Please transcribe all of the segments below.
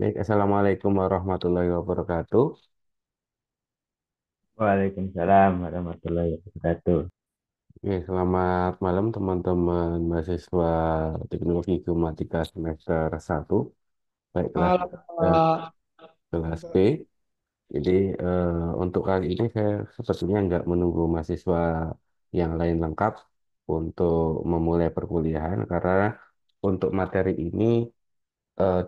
Baik, Assalamualaikum warahmatullahi wabarakatuh. Waalaikumsalam warahmatullahi wabarakatuh. Ya, selamat malam teman-teman mahasiswa Teknologi Informatika semester 1, baik kelas Halo, dan Pak. kelas B. Jadi untuk kali ini saya sepertinya nggak menunggu mahasiswa yang lain lengkap untuk memulai perkuliahan karena untuk materi ini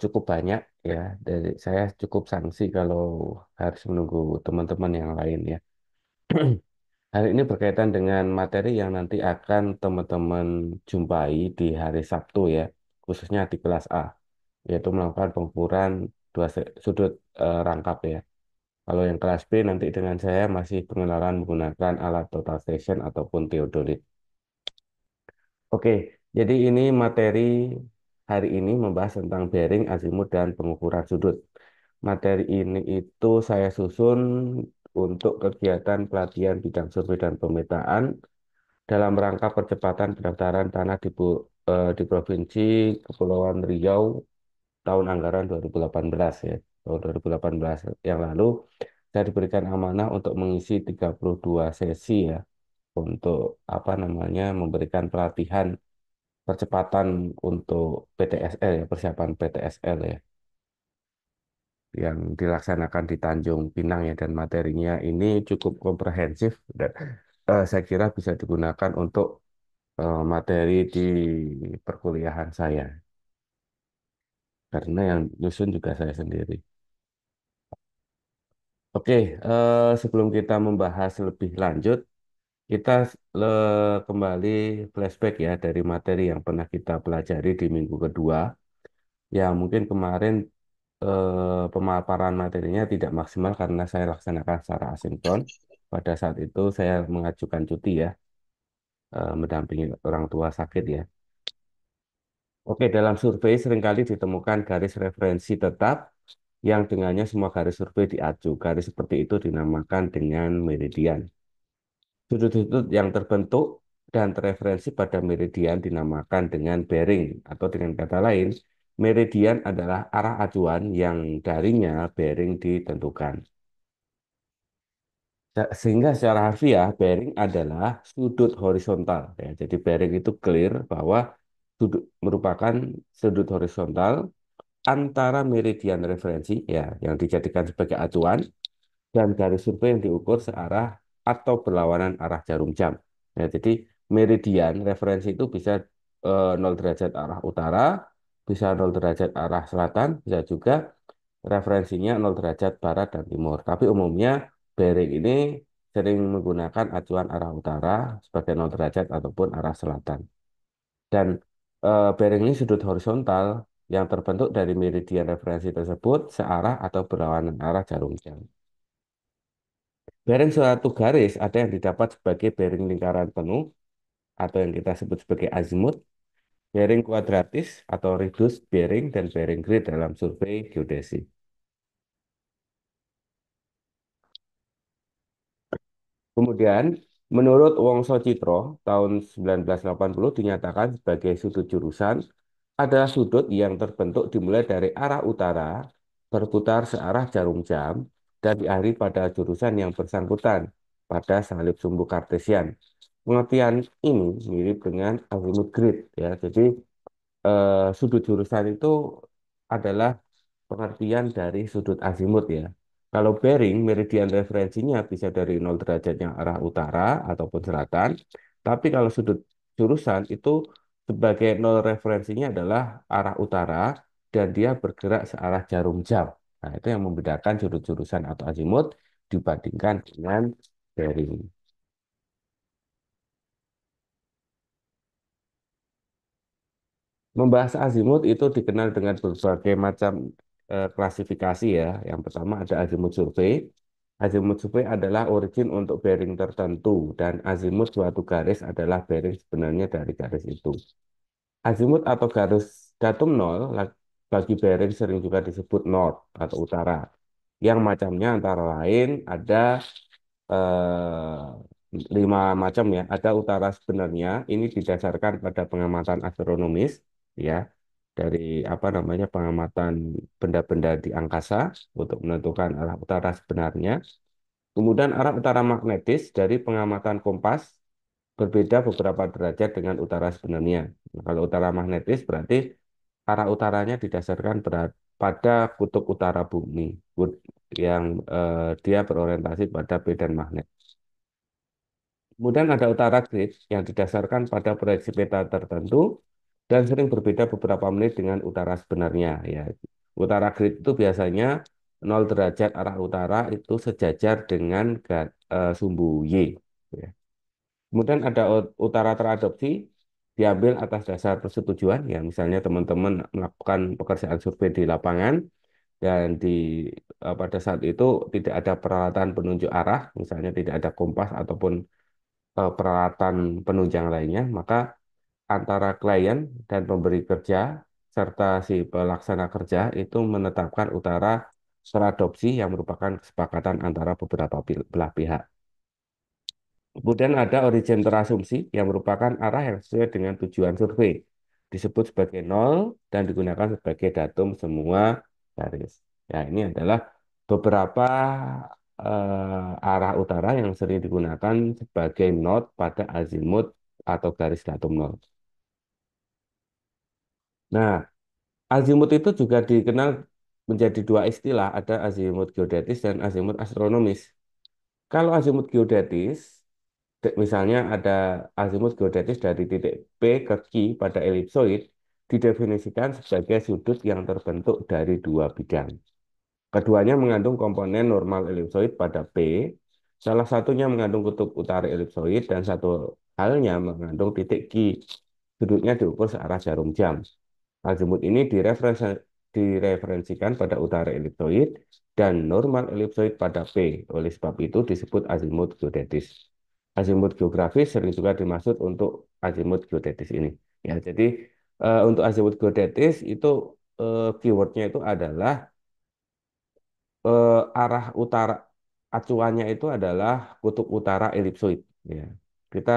cukup banyak ya. Dari saya cukup sanksi kalau harus menunggu teman-teman yang lain ya. Hal ini berkaitan dengan materi yang nanti akan teman-teman jumpai di hari Sabtu ya, khususnya di kelas A, yaitu melakukan pengukuran sudut rangkap ya. Kalau yang kelas B nanti dengan saya masih pengenalan menggunakan alat total station ataupun teodolit. Oke, jadi ini materi hari ini membahas tentang bearing, azimut, dan pengukuran sudut. Materi ini itu saya susun untuk kegiatan pelatihan bidang survei dan pemetaan dalam rangka percepatan pendaftaran tanah di Provinsi Kepulauan Riau tahun anggaran 2018 ya. Tahun 2018 yang lalu saya diberikan amanah untuk mengisi 32 sesi ya untuk apa namanya memberikan pelatihan percepatan untuk PTSL ya, persiapan PTSL ya yang dilaksanakan di Tanjung Pinang ya dan materinya ini cukup komprehensif dan saya kira bisa digunakan untuk materi di perkuliahan saya karena yang nyusun juga saya sendiri. Oke, sebelum kita membahas lebih lanjut, kita kembali flashback ya dari materi yang pernah kita pelajari di minggu kedua. Ya, mungkin kemarin pemaparan materinya tidak maksimal karena saya laksanakan secara asinkron. Pada saat itu saya mengajukan cuti ya, mendampingi orang tua sakit ya. Oke, dalam survei seringkali ditemukan garis referensi tetap yang dengannya semua garis survei diacu. Garis seperti itu dinamakan dengan meridian. Sudut-sudut yang terbentuk dan terreferensi pada meridian dinamakan dengan bearing, atau dengan kata lain, meridian adalah arah acuan yang darinya bearing ditentukan. Sehingga secara harfiah, bearing adalah sudut horizontal. Ya. Jadi bearing itu clear bahwa sudut merupakan sudut horizontal antara meridian referensi ya yang dijadikan sebagai acuan dan garis survei yang diukur searah atau berlawanan arah jarum jam. Ya, jadi meridian referensi itu bisa 0 derajat arah utara, bisa 0 derajat arah selatan, bisa juga referensinya 0 derajat barat dan timur. Tapi umumnya bearing ini sering menggunakan acuan arah utara sebagai 0 derajat ataupun arah selatan. Dan bearing ini sudut horizontal yang terbentuk dari meridian referensi tersebut searah atau berlawanan arah jarum jam. Bearing suatu garis ada yang didapat sebagai bearing lingkaran penuh atau yang kita sebut sebagai azimut, bearing kuadratis atau reduced bearing, dan bearing grid dalam survei geodesi. Kemudian, menurut Wongso Citro tahun 1980 dinyatakan sebagai sudut jurusan adalah sudut yang terbentuk dimulai dari arah utara, berputar searah jarum jam, dan diakhiri pada jurusan yang bersangkutan pada salib sumbu kartesian. Pengertian ini mirip dengan azimut grid ya. Jadi sudut jurusan itu adalah pengertian dari sudut azimut ya. Kalau bearing, meridian referensinya bisa dari 0 derajat yang arah utara ataupun selatan. Tapi kalau sudut jurusan itu sebagai 0 referensinya adalah arah utara dan dia bergerak searah jarum jam. Nah, itu yang membedakan sudut jurusan atau azimut dibandingkan dengan bearing. Membahas azimut itu dikenal dengan berbagai macam klasifikasi ya. Yang pertama ada azimut survei. Azimut survei adalah origin untuk bearing tertentu dan azimut suatu garis adalah bearing sebenarnya dari garis itu. Azimut atau garis datum nol bagi bearing sering juga disebut north atau utara. Yang macamnya antara lain ada 5 macam ya. Ada utara sebenarnya, ini didasarkan pada pengamatan astronomis ya. dari apa namanya pengamatan benda-benda di angkasa untuk menentukan arah utara sebenarnya. Kemudian arah utara magnetis dari pengamatan kompas berbeda beberapa derajat dengan utara sebenarnya. Nah, kalau utara magnetis berarti arah utaranya didasarkan pada kutub utara bumi yang dia berorientasi pada medan magnet. Kemudian ada utara grid yang didasarkan pada proyeksi peta tertentu dan sering berbeda beberapa menit dengan utara sebenarnya. Ya, utara grid itu biasanya 0 derajat arah utara itu sejajar dengan sumbu Y. Ya. Kemudian ada utara teradopsi diambil atas dasar persetujuan. Ya, misalnya teman-teman melakukan pekerjaan survei di lapangan dan pada saat itu tidak ada peralatan penunjuk arah, misalnya tidak ada kompas ataupun peralatan penunjang lainnya, maka antara klien dan pemberi kerja serta si pelaksana kerja itu menetapkan utara teradopsi yang merupakan kesepakatan antara beberapa belah pihak. Kemudian ada origin terasumsi yang merupakan arah yang sesuai dengan tujuan survei. Disebut sebagai nol dan digunakan sebagai datum semua garis. Ya, ini adalah beberapa arah utara yang sering digunakan sebagai not pada azimut atau garis datum nol. Nah, azimut itu juga dikenal menjadi dua istilah, ada azimut geodetis dan azimut astronomis. Kalau azimut geodetis, misalnya ada azimut geodetis dari titik P ke Q pada elipsoid, didefinisikan sebagai sudut yang terbentuk dari dua bidang. Keduanya mengandung komponen normal elipsoid pada P, salah satunya mengandung kutub utara elipsoid dan satu halnya mengandung titik Q. Sudutnya diukur searah jarum jam. Azimut ini direferensikan pada utara elipsoid dan normal elipsoid pada P. Oleh sebab itu disebut azimut geodetis. Azimut geografis sering juga dimaksud untuk azimut geodetis ini. Ya, jadi untuk azimut geodetis itu keywordnya itu adalah arah utara acuannya itu adalah kutub utara elipsoid. Ya, kita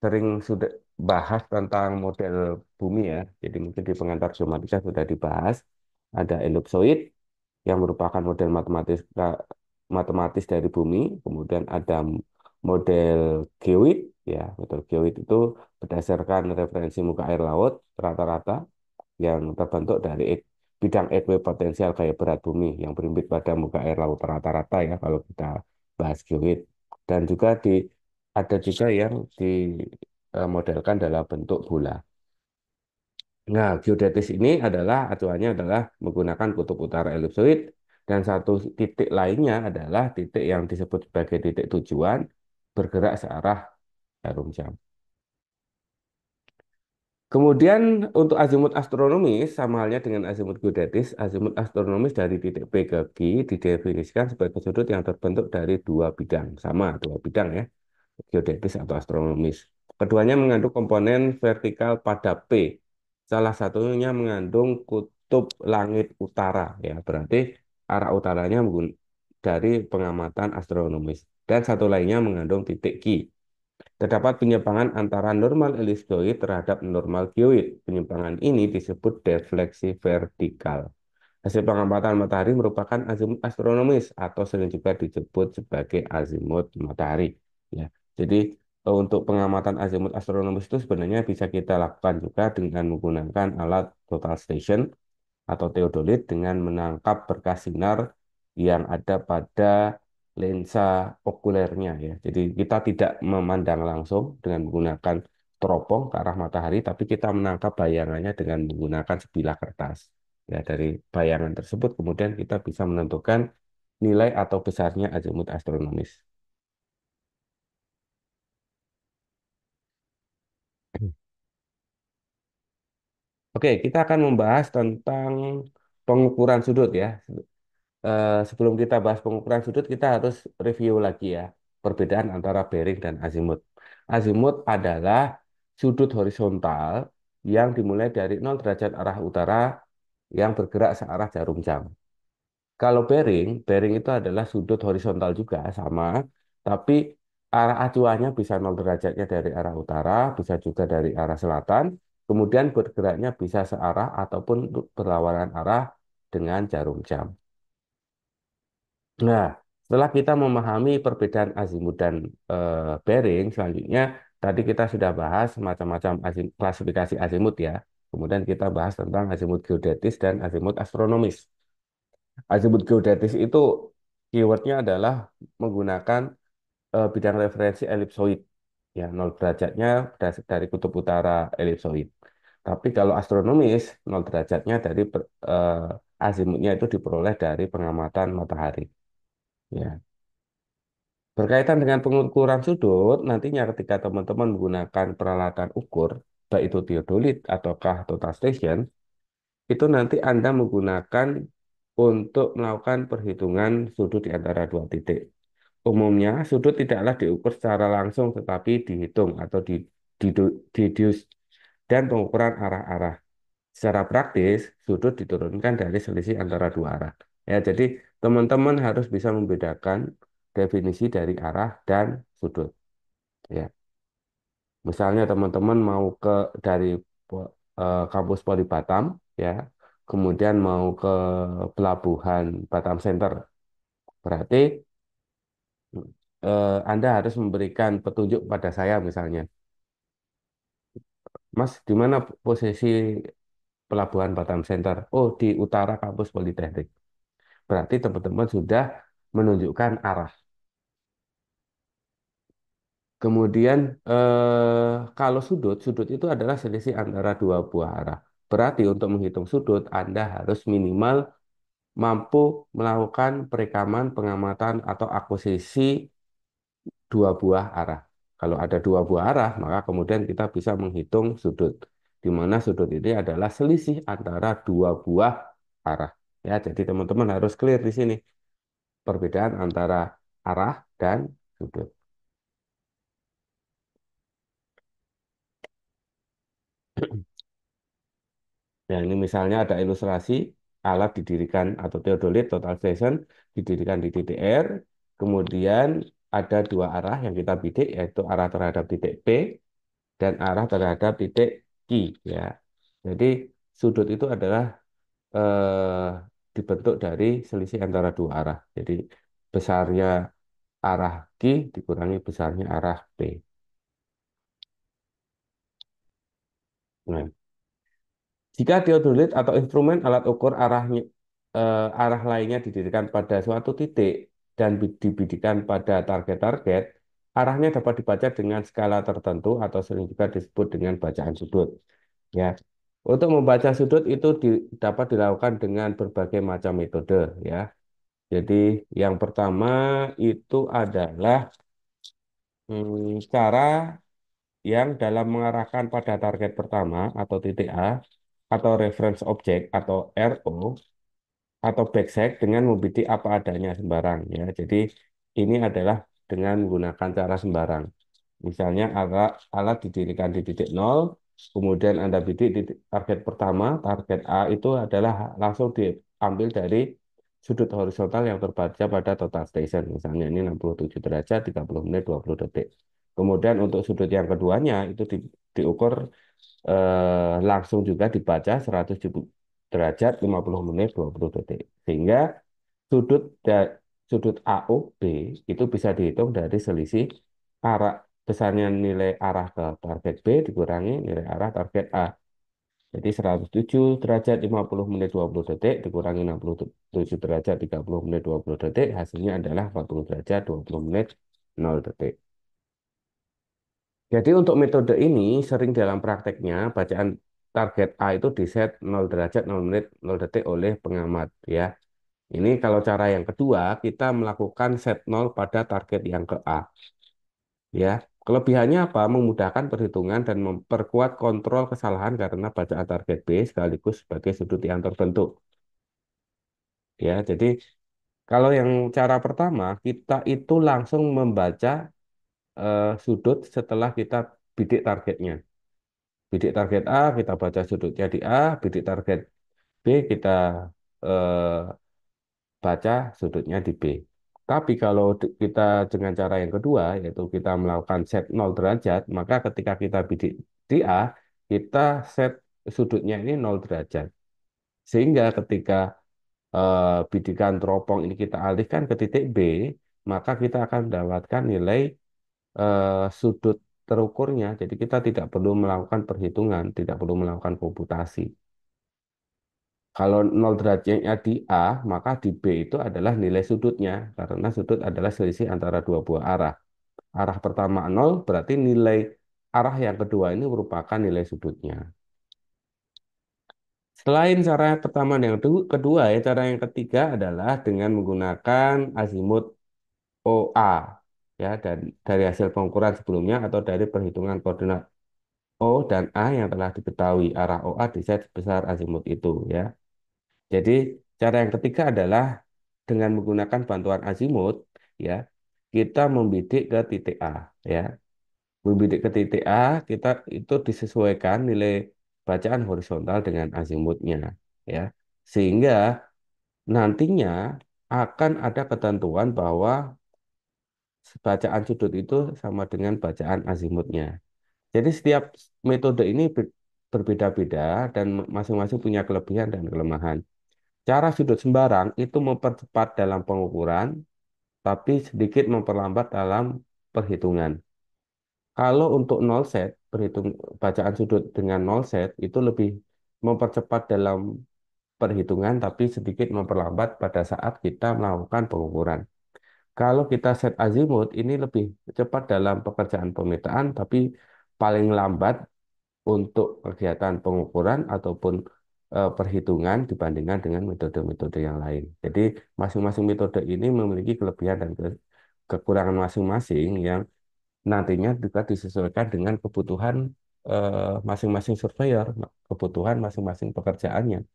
sering sudah bahas tentang model bumi ya. Jadi mungkin di pengantar geomatika sudah dibahas. Ada elipsoid yang merupakan model matematis dari bumi. Kemudian ada model geoid. Ya, model geoid itu berdasarkan referensi muka air laut rata-rata yang terbentuk dari bidang ekuipotensial gaya berat bumi yang berimbit pada muka air laut rata-rata ya kalau kita bahas geoid. Dan juga ada juga yang dimodelkan dalam bentuk bola. Nah, geodetis ini adalah acuannya adalah menggunakan kutub utara elipsoid dan satu titik lainnya adalah titik yang disebut sebagai titik tujuan bergerak searah jarum jam. Kemudian untuk azimut astronomis, sama halnya dengan azimut geodetis, azimut astronomis dari titik P ke Q didefinisikan sebagai sudut yang terbentuk dari dua bidang. Sama, dua bidang ya, geodetis atau astronomis. Keduanya mengandung komponen vertikal pada P. Salah satunya mengandung kutub langit utara, ya berarti arah utaranya dari pengamatan astronomis. Dan satu lainnya mengandung titik Q. Terdapat penyimpangan antara normal ellipsoid terhadap normal geoid. Penyimpangan ini disebut defleksi vertikal. Hasil pengamatan matahari merupakan azimut astronomis atau sering juga disebut sebagai azimut matahari. Ya, jadi untuk pengamatan azimut astronomis itu sebenarnya bisa kita lakukan juga dengan menggunakan alat total station atau teodolit dengan menangkap berkas sinar yang ada pada lensa okulernya ya. Jadi kita tidak memandang langsung dengan menggunakan teropong ke arah matahari, tapi kita menangkap bayangannya dengan menggunakan sebilah kertas. Ya, dari bayangan tersebut kemudian kita bisa menentukan nilai atau besarnya azimut astronomis. Oke, kita akan membahas tentang pengukuran sudut ya. Sebelum kita bahas pengukuran sudut, kita harus review lagi ya perbedaan antara bearing dan azimut. Azimut adalah sudut horizontal yang dimulai dari 0 derajat arah utara yang bergerak searah jarum jam. Kalau bearing itu adalah sudut horizontal juga sama, tapi arah acuannya bisa 0 derajatnya dari arah utara, bisa juga dari arah selatan, Kemudian bergeraknya bisa searah ataupun berlawanan arah dengan jarum jam. Nah, setelah kita memahami perbedaan azimut dan bearing, selanjutnya tadi kita sudah bahas macam-macam klasifikasi azimut ya. Kemudian kita bahas tentang azimut geodetis dan azimut astronomis. Azimut geodetis itu keywordnya adalah menggunakan bidang referensi elipsoid. Ya, 0 derajatnya dari kutub utara elipsoid. Tapi kalau astronomis, 0 derajatnya dari azimutnya itu diperoleh dari pengamatan matahari. Ya. Berkaitan dengan pengukuran sudut, nantinya ketika teman-teman menggunakan peralatan ukur, baik itu theodolit ataukah total station, itu nanti Anda menggunakan untuk melakukan perhitungan sudut di antara dua titik. Umumnya, sudut tidaklah diukur secara langsung tetapi dihitung atau dideduce dan pengukuran arah-arah. Secara praktis, sudut diturunkan dari selisih antara dua arah. Ya, jadi teman-teman harus bisa membedakan definisi dari arah dan sudut. Ya, misalnya teman-teman mau dari kampus Poli Batam, ya, kemudian mau ke pelabuhan Batam Center, berarti Anda harus memberikan petunjuk pada saya misalnya, Mas, di mana posisi pelabuhan Batam Center? Oh, di utara kampus Politeknik. Berarti teman-teman sudah menunjukkan arah. Kemudian kalau sudut itu adalah selisih antara dua buah arah. Berarti untuk menghitung sudut, Anda harus minimal mampu melakukan perekaman, pengamatan, atau akuisisi dua buah arah. Kalau ada dua buah arah, maka kemudian kita bisa menghitung sudut, di mana sudut ini adalah selisih antara dua buah arah. Ya, jadi teman-teman harus clear di sini perbedaan antara arah dan sudut. Nah, ini misalnya ada ilustrasi alat didirikan atau teodolit total station didirikan di titik R, kemudian ada dua arah yang kita bidik, yaitu arah terhadap titik P dan arah terhadap titik Q, ya. Jadi sudut itu adalah dibentuk dari selisih antara dua arah. Jadi besarnya arah Q dikurangi besarnya arah P. Nah, jika teodolit atau instrumen alat ukur arah lainnya didirikan pada suatu titik dan dibidikan pada target-target, arahnya dapat dibaca dengan skala tertentu atau sering juga disebut dengan bacaan sudut. Ya, untuk membaca sudut itu dapat dilakukan dengan berbagai macam metode. Ya, jadi yang pertama itu adalah cara yang dalam mengarahkan pada target pertama atau titik A atau reference object atau RO atau backside dengan membidik apa adanya sembarang ya. Jadi ini adalah dengan menggunakan cara sembarang. Misalnya alat didirikan di titik nol, kemudian Anda bidik di target pertama, target A itu adalah langsung diambil dari sudut horizontal yang terbaca pada total station. Misalnya ini 67 derajat, 30 menit, 20 detik. Kemudian untuk sudut yang keduanya itu diukur langsung juga dibaca 100 derajat 50 menit 20 detik. Sehingga sudut sudut AOB itu bisa dihitung dari selisih arah besarnya nilai arah ke target B dikurangi nilai arah target A. Jadi 107 derajat 50 menit 20 detik dikurangi 67 derajat 30 menit 20 detik hasilnya adalah 40 derajat 20 menit 0 detik. Jadi untuk metode ini sering dalam prakteknya bacaan target A itu di set 0 derajat 0 menit 0 detik oleh pengamat ya. Ini kalau cara yang kedua kita melakukan set 0 pada target yang ke A ya. Kelebihannya apa? Memudahkan perhitungan dan memperkuat kontrol kesalahan karena bacaan target B sekaligus sebagai sudut yang terbentuk ya. Jadi kalau yang cara pertama kita itu langsung membaca sudut setelah kita bidik targetnya. Bidik target A, kita baca sudutnya di A, bidik target B, kita eh, baca sudutnya di B. Tapi kalau kita dengan cara yang kedua, yaitu kita melakukan set 0 derajat, maka ketika kita bidik di A, kita set sudutnya ini 0 derajat. Sehingga ketika bidikan teropong ini kita alihkan ke titik B, maka kita akan mendapatkan nilai sudut terukurnya. Jadi kita tidak perlu melakukan perhitungan, tidak perlu melakukan komputasi. Kalau 0 derajatnya di A, maka di B itu adalah nilai sudutnya, karena sudut adalah selisih antara dua buah arah. Arah pertama 0, berarti nilai arah yang kedua ini merupakan nilai sudutnya. Selain cara pertama dan yang kedua, ya, cara yang ketiga adalah dengan menggunakan azimut OA, ya, dan dari hasil pengukuran sebelumnya atau dari perhitungan koordinat O dan A yang telah diketahui arah OA di set sebesar azimut itu, ya. Jadi cara yang ketiga adalah dengan menggunakan bantuan azimut, ya, kita membidik ke titik A, ya. Membidik ke titik A, kita itu disesuaikan nilai bacaan horizontal dengan azimutnya, ya. Sehingga nantinya akan ada ketentuan bahwa bacaan sudut itu sama dengan bacaan azimutnya. Jadi setiap metode ini berbeda-beda dan masing-masing punya kelebihan dan kelemahan. Cara sudut sembarang itu mempercepat dalam pengukuran, tapi sedikit memperlambat dalam perhitungan. Kalau untuk nol set, berhitung bacaan sudut dengan nol set itu lebih mempercepat dalam perhitungan, tapi sedikit memperlambat pada saat kita melakukan pengukuran. Kalau kita set azimut, ini lebih cepat dalam pekerjaan pemetaan, tapi paling lambat untuk kegiatan pengukuran ataupun perhitungan dibandingkan dengan metode-metode yang lain. Jadi masing-masing metode ini memiliki kelebihan dan kekurangan masing-masing yang nantinya juga disesuaikan dengan kebutuhan masing-masing surveyor, kebutuhan masing-masing pekerjaannya.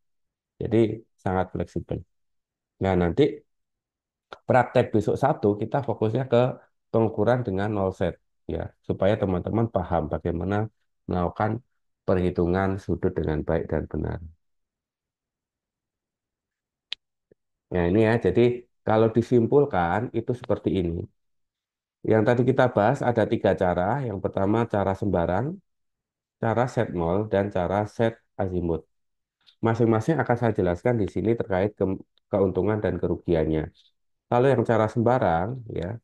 Jadi sangat fleksibel. Nah, nanti praktek besok satu kita fokusnya ke pengukuran dengan nol set, ya, supaya teman-teman paham bagaimana melakukan perhitungan sudut dengan baik dan benar. Nah, ini ya, jadi kalau disimpulkan itu seperti ini. Yang tadi kita bahas ada 3 cara. Yang pertama cara sembarang, cara set nol, dan cara set azimut. Masing-masing akan saya jelaskan di sini terkait keuntungan dan kerugiannya. Kalau yang cara sembarang, ya,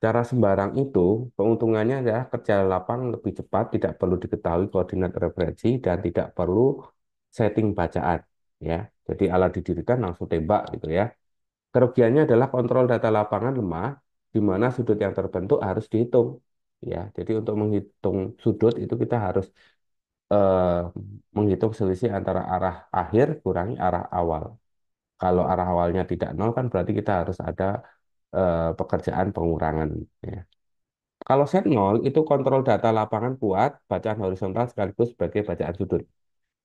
cara sembarang itu keuntungannya adalah kerja lapang lebih cepat, tidak perlu diketahui koordinat referensi dan tidak perlu setting bacaan, ya. Jadi alat didirikan langsung tembak gitu ya. Kerugiannya adalah kontrol data lapangan lemah, di mana sudut yang terbentuk harus dihitung, ya. Jadi untuk menghitung sudut itu kita harus eh, menghitung selisih antara arah akhir kurangi arah awal. Kalau arah awalnya tidak nol kan berarti kita harus ada pekerjaan pengurangan, ya. Kalau set nol itu kontrol data lapangan kuat, bacaan horizontal sekaligus sebagai bacaan sudut.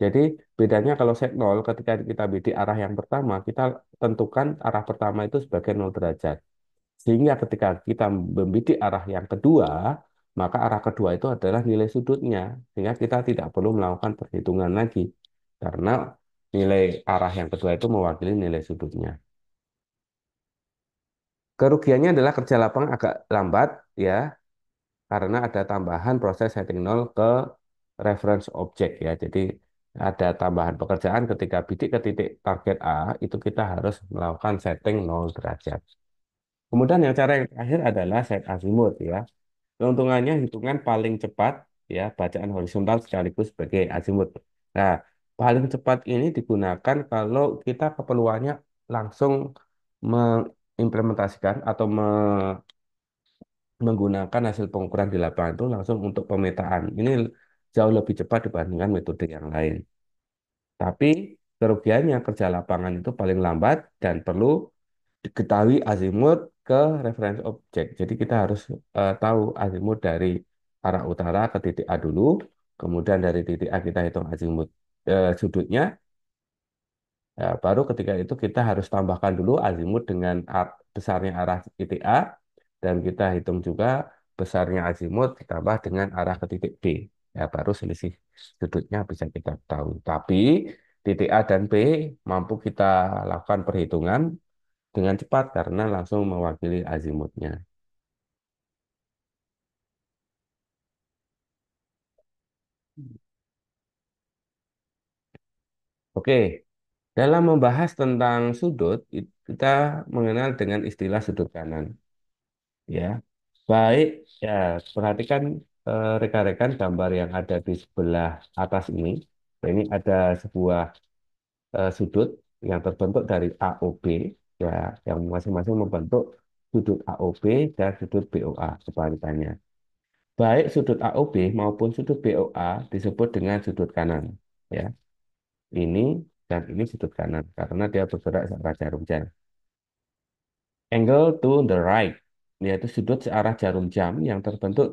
Jadi bedanya kalau set nol ketika kita bidik arah yang pertama, kita tentukan arah pertama itu sebagai 0 derajat. Sehingga ketika kita membidik arah yang kedua, maka arah kedua itu adalah nilai sudutnya. Sehingga kita tidak perlu melakukan perhitungan lagi. Karena nilai arah yang kedua itu mewakili nilai sudutnya. Kerugiannya adalah kerja lapangan agak lambat, ya, karena ada tambahan proses setting nol ke reference object, ya. Jadi ada tambahan pekerjaan ketika bidik ke titik target A, itu kita harus melakukan setting 0 derajat. Kemudian yang cara yang terakhir adalah set azimut, ya. Keuntungannya hitungan paling cepat, ya, bacaan horizontal sekaligus sebagai azimut. Nah, paling cepat ini digunakan kalau kita keperluannya langsung mengimplementasikan atau menggunakan hasil pengukuran di lapangan itu langsung untuk pemetaan. Ini jauh lebih cepat dibandingkan metode yang lain. Tapi kerugiannya kerja lapangan itu paling lambat dan perlu diketahui azimut ke reference objek. Jadi kita harus tahu azimut dari arah utara ke titik A dulu, kemudian dari titik A kita hitung azimut sudutnya. Ya, baru ketika itu kita harus tambahkan dulu azimut dengan besarnya arah titik A dan kita hitung juga besarnya azimut ditambah dengan arah ke titik B. Ya, baru selisih sudutnya bisa kita tahu. Tapi titik A dan B mampu kita lakukan perhitungan dengan cepat karena langsung mewakili azimutnya. Oke, dalam membahas tentang sudut, kita mengenal dengan istilah sudut kanan. Ya, baik. Ya, perhatikan rekan-rekan gambar yang ada di sebelah atas ini. Ini ada sebuah sudut yang terbentuk dari AOB, ya, yang masing-masing membentuk sudut AOB dan sudut BOA kebalikannya. Baik sudut AOB maupun sudut BOA disebut dengan sudut kanan. Ya, ini dan ini sudut kanan karena dia bergerak searah jarum jam. Angle to the right, yaitu sudut searah jarum jam yang terbentuk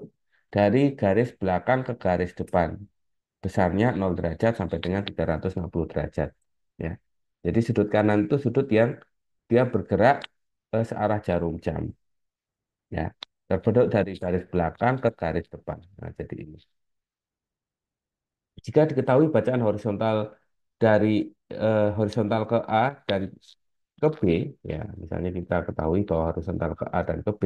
dari garis belakang ke garis depan. Besarnya 0 derajat sampai dengan 360 derajat. Ya. Jadi sudut kanan itu sudut yang dia bergerak searah jarum jam. Ya. Terbentuk dari garis belakang ke garis depan. Nah, jadi ini. Jika diketahui bacaan horizontal dari horizontal ke A dari ke B, ya, misalnya kita ketahui bahwa horizontal ke A dan ke B,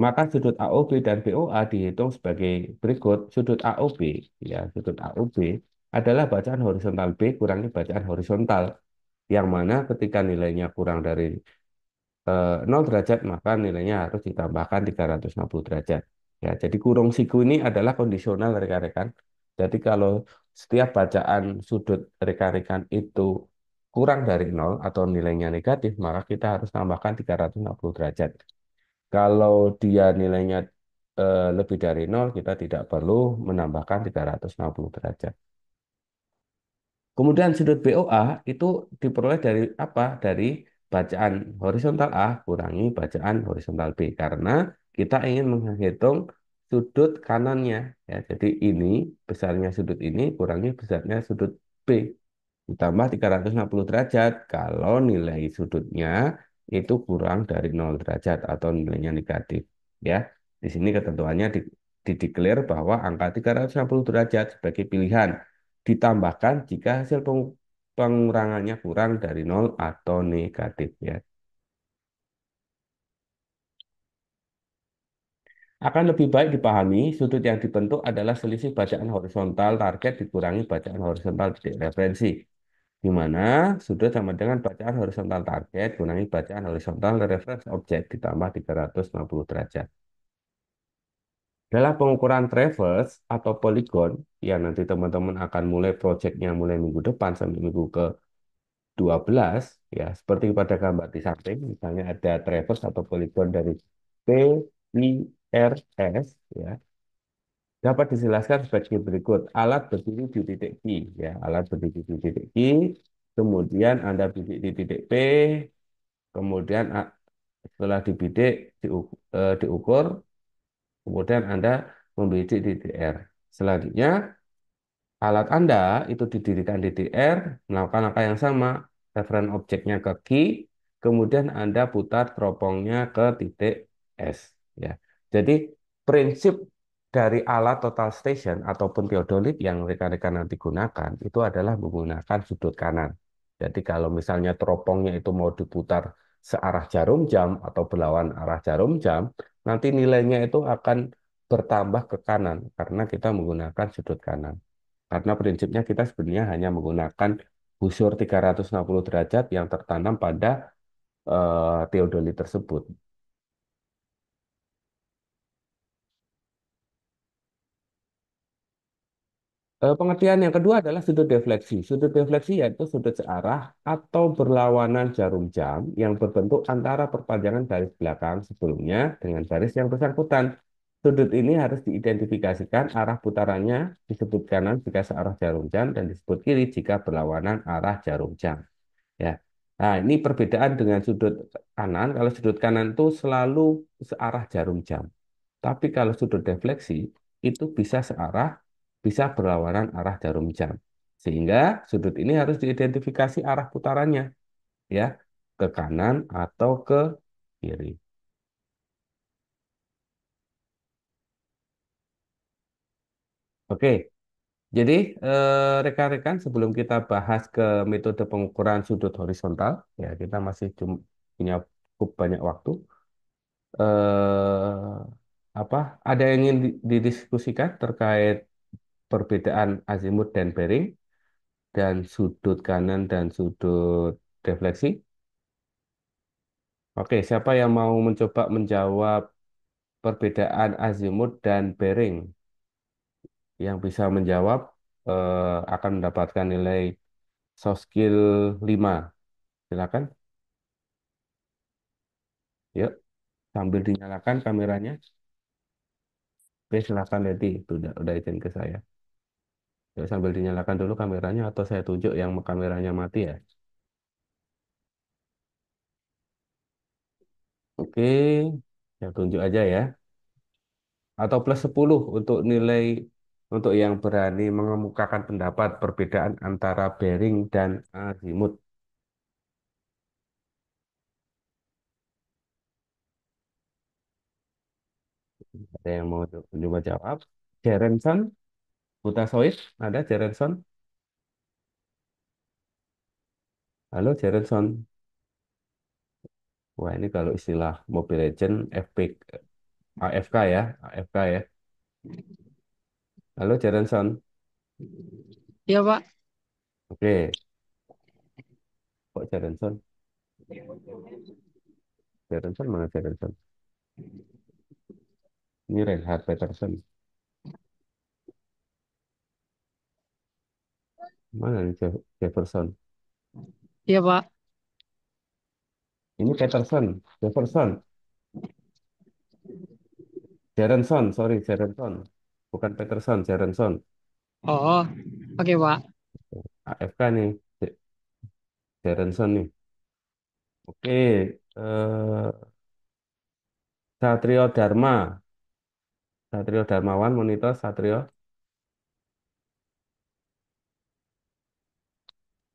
maka sudut AOB dan BOA dihitung sebagai berikut. Sudut AOB, ya, sudut AOB adalah bacaan horizontal B kurangi bacaan horizontal, yang mana ketika nilainya kurang dari 0 derajat, maka nilainya harus ditambahkan 360 derajat. Ya, jadi kurung siku ini adalah kondisional rekan-rekan. Jadi kalau setiap bacaan sudut rekan-rekan itu kurang dari 0 atau nilainya negatif, maka kita harus tambahkan 360 derajat. Kalau dia nilainya lebih dari 0, kita tidak perlu menambahkan 360 derajat. Kemudian sudut BOA itu diperoleh dari apa? Dari bacaan horizontal A kurangi bacaan horizontal B karena kita ingin menghitung sudut kanannya. Ya, jadi ini besarnya sudut ini kurangi besarnya sudut B ditambah 360 derajat kalau nilai sudutnya itu kurang dari 0 derajat atau nilainya negatif. Ya, di sini ketentuannya dideklar bahwa angka 360 derajat sebagai pilihan ditambahkan jika hasil pengurangannya kurang dari 0 atau negatif, ya. Akan lebih baik dipahami, sudut yang dibentuk adalah selisih bacaan horizontal target dikurangi bacaan horizontal titik referensi, di mana sudut sama dengan bacaan horizontal target kurangi bacaan horizontal reference objek ditambah 360 derajat. Dalam pengukuran traverse atau poligon, yang nanti teman-teman akan mulai proyeknya mulai minggu depan sampai minggu ke 12, ya, seperti pada gambar di samping, misalnya ada traverse atau poligon dari P, I, R, S, ya, dapat dijelaskan sebagai berikut. Alat berdiri di titik Q, ya, alat berdiri di titik Q, kemudian Anda bidik di titik P, kemudian setelah dibidik diukur, kemudian Anda membidik di titik R. Selanjutnya, alat Anda itu didirikan di DR, melakukan langkah yang sama, referen objeknya ke key, kemudian Anda putar teropongnya ke titik S. Ya. Jadi prinsip dari alat total station ataupun teodolit yang rekan-rekan nanti gunakan itu adalah menggunakan sudut kanan. Jadi kalau misalnya teropongnya itu mau diputar searah jarum jam atau berlawan arah jarum jam, nanti nilainya itu akan bertambah ke kanan karena kita menggunakan sudut kanan. Karena prinsipnya kita sebenarnya hanya menggunakan busur 360 derajat yang tertanam pada teodolit tersebut. Pengertian yang kedua adalah sudut defleksi. Sudut defleksi yaitu sudut searah atau berlawanan jarum jam yang berbentuk antara perpanjangan garis belakang sebelumnya dengan garis yang bersangkutan. Sudut ini harus diidentifikasikan arah putarannya disebut kanan jika searah jarum jam dan disebut kiri jika berlawanan arah jarum jam. Ya. Nah, ini perbedaan dengan sudut kanan. Kalau sudut kanan itu selalu searah jarum jam. Tapi kalau sudut defleksi itu bisa searah, bisa berlawanan arah jarum jam. Sehingga sudut ini harus diidentifikasi arah putarannya, ya, ke kanan atau ke kiri. Oke, jadi rekan-rekan sebelum kita bahas ke metode pengukuran sudut horizontal, ya kita masih punya cukup banyak waktu. eh, Apa ada yang ingin didiskusikan terkait perbedaan azimut dan bearing dan sudut kanan dan sudut defleksi? Oke, siapa yang mau mencoba menjawab perbedaan azimut dan bearing? Yang bisa menjawab akan mendapatkan nilai soft skill 5. Silakan. Yuk, sambil dinyalakan kameranya. Oke, silakan Leti. Itu udah izin ke saya. Yuk, sambil dinyalakan dulu kameranya atau saya tunjuk yang kameranya mati ya. Oke, saya tunjuk aja ya. Atau plus 10 untuk nilai untuk yang berani mengemukakan pendapat perbedaan antara bearing dan azimut. Ada yang mau coba jawab? Jerenson, Butasoid, ada Jerenson? Halo Jerenson. Wah ini kalau istilah Mobile Legend FP, AFK ya, AFK ya. Halo Jerenson. Iya, Pak. Oke, kok Jerenson? Jerenson mana Jerenson? Ini Reinhard Peterson. Mana nih Jefferson? Iya, Pak. Ini Peterson, Jefferson. Jerenson, sorry, Jerenson. Bukan Peterson, Jerenson. Oh, oke, Pak. AFK nih, Jerenson nih. Oke, Satrio Dharma. Satrio Darmawan, monitor Satrio.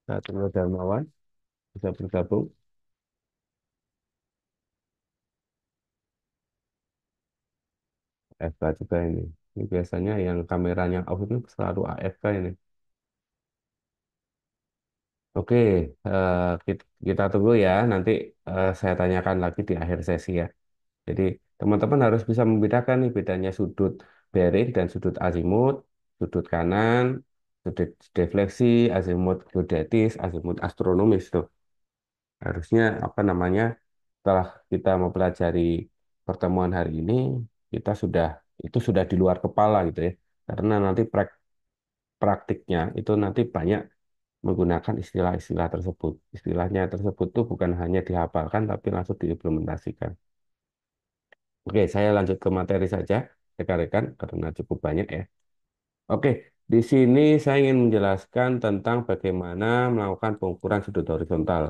Satrio Darmawan, bisa bergabung. AFK juga ini. Ini biasanya yang kameranya off itu selalu AFK ini. Oke, kita tunggu ya. Nanti saya tanyakan lagi di akhir sesi ya. Jadi teman-teman harus bisa membedakan nih bedanya sudut bearing dan sudut azimut, sudut kanan, sudut defleksi, azimut geodetis, azimut astronomis tuh. Harusnya apa namanya? Setelah kita mempelajari pertemuan hari ini, kita sudah itu sudah di luar kepala gitu ya. Karena nanti praktiknya itu nanti banyak menggunakan istilah-istilah tersebut. Istilahnya tersebut tuh bukan hanya dihafalkan tapi langsung diimplementasikan. Oke, saya lanjut ke materi saja, rekan-rekan, karena cukup banyak ya. Oke, di sini saya ingin menjelaskan tentang bagaimana melakukan pengukuran sudut horizontal.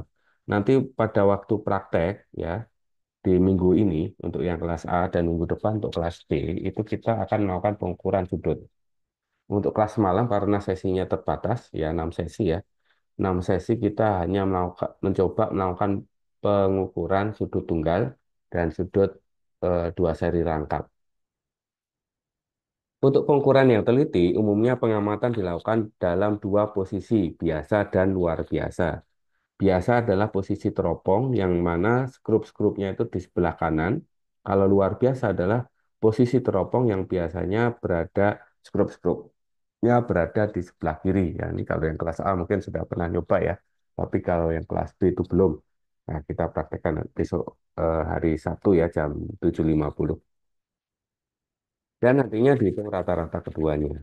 Nanti pada waktu praktek, ya, di minggu ini untuk yang kelas A dan minggu depan untuk kelas B, itu kita akan melakukan pengukuran sudut. Untuk kelas malam karena sesinya terbatas, ya 6 sesi ya. 6 sesi kita hanya mencoba melakukan pengukuran sudut tunggal dan sudut dua seri rangkap. Untuk pengukuran yang teliti, umumnya pengamatan dilakukan dalam dua posisi, biasa dan luar biasa. Biasa adalah posisi teropong, yang mana skrup-skrupnya itu di sebelah kanan. Kalau luar biasa adalah posisi teropong yang biasanya berada, skrup-skrupnya berada di sebelah kiri. Ya, ini kalau yang kelas A mungkin sudah pernah nyoba ya. Tapi kalau yang kelas B itu belum. Nah, kita praktekkan besok hari Sabtu ya jam 7.50. Dan nantinya dihitung rata-rata keduanya.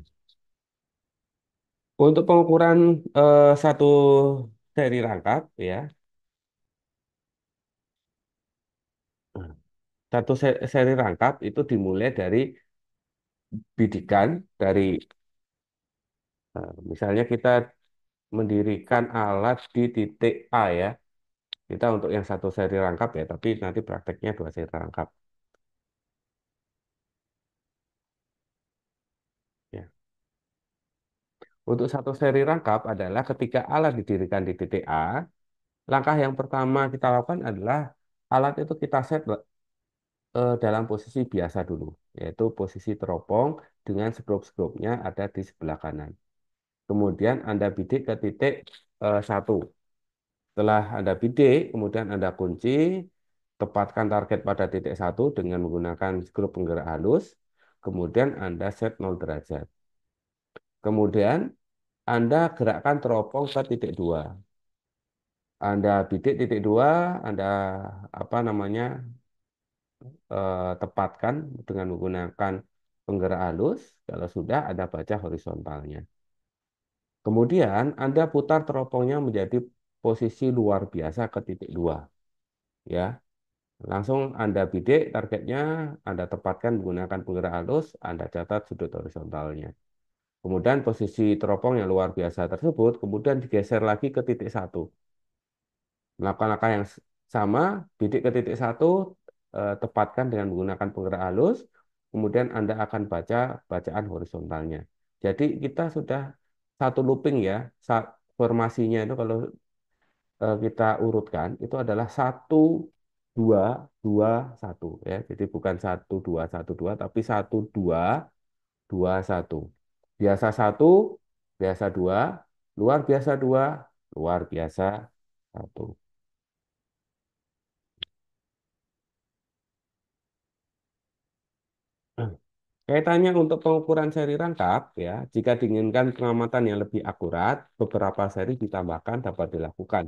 Untuk pengukuran satu seri rangkap ya, satu seri rangkap itu dimulai dari bidikan dari misalnya kita mendirikan alat di titik A ya. Kita untuk yang satu seri rangkap ya, tapi nanti prakteknya dua seri rangkap ya. Untuk satu seri rangkap adalah ketika alat didirikan di titik A, langkah yang pertama kita lakukan adalah alat itu kita set dalam posisi biasa dulu, yaitu posisi teropong dengan skrup-skrupnya ada di sebelah kanan. Kemudian Anda bidik ke titik 1. Setelah Anda bidik, kemudian Anda kunci, tepatkan target pada titik 1 dengan menggunakan skrup penggerak halus, kemudian Anda set 0 derajat. Kemudian Anda gerakkan teropong ke titik dua. Anda bidik titik dua, Anda apa namanya tepatkan dengan menggunakan penggerak halus. Kalau sudah, Anda baca horizontalnya. Kemudian Anda putar teropongnya menjadi posisi luar biasa ke titik dua. Ya, langsung Anda bidik targetnya, Anda tepatkan menggunakan penggerak halus, Anda catat sudut horizontalnya. Kemudian posisi teropong yang luar biasa tersebut kemudian digeser lagi ke titik satu. Melakukan langkah yang sama, bidik ke titik satu, tepatkan dengan menggunakan penggerak halus, kemudian Anda akan baca bacaan horizontalnya. Jadi kita sudah satu looping ya, formasinya itu kalau kita urutkan itu adalah satu dua dua satu ya. Jadi bukan satu dua tapi satu dua dua satu. Biasa satu, biasa dua, luar biasa dua, luar biasa satu. Kaitannya untuk pengukuran seri rangkap, ya, jika diinginkan pengamatan yang lebih akurat, beberapa seri ditambahkan dapat dilakukan.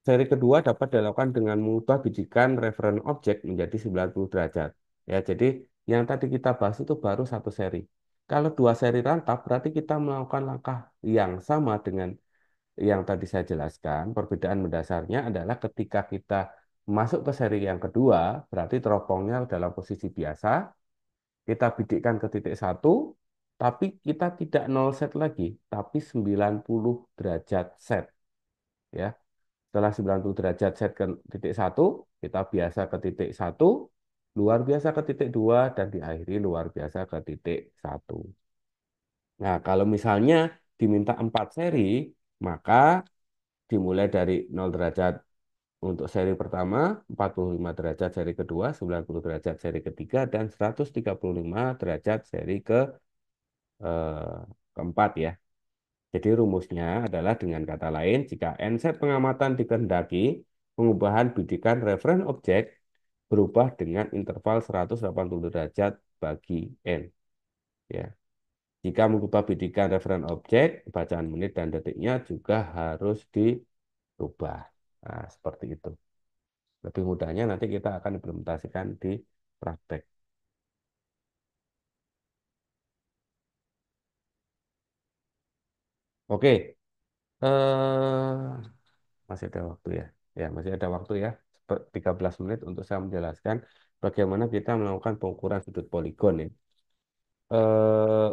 Seri kedua dapat dilakukan dengan mengubah bidikan referen objek menjadi 90 derajat. Ya, jadi yang tadi kita bahas itu baru satu seri. Kalau dua seri rangkap, berarti kita melakukan langkah yang sama dengan yang tadi saya jelaskan. Perbedaan mendasarnya adalah ketika kita masuk ke seri yang kedua, berarti teropongnya dalam posisi biasa, kita bidikkan ke titik satu, tapi kita tidak nol set lagi, tapi 90 derajat set. Ya, setelah 90 derajat set ke titik satu, kita biasa ke titik satu, luar biasa ke titik dua, dan diakhiri luar biasa ke titik satu. Nah, kalau misalnya diminta 4 seri, maka dimulai dari 0 derajat untuk seri pertama, 45 derajat seri kedua, 90 derajat seri ketiga, dan 135 derajat seri eh, keempat ya. Jadi rumusnya adalah dengan kata lain, jika n set pengamatan dikehendaki, pengubahan bidikan referen objek berubah dengan interval 180 derajat bagi n. Ya. Jika mengubah bidikan referen objek, bacaan menit dan detiknya juga harus dirubah. Nah, seperti itu. Lebih mudahnya nanti kita akan implementasikan di praktek. Oke, masih ada waktu ya. Ya, masih ada waktu ya. 13 menit untuk saya menjelaskan bagaimana kita melakukan pengukuran sudut poligon ya.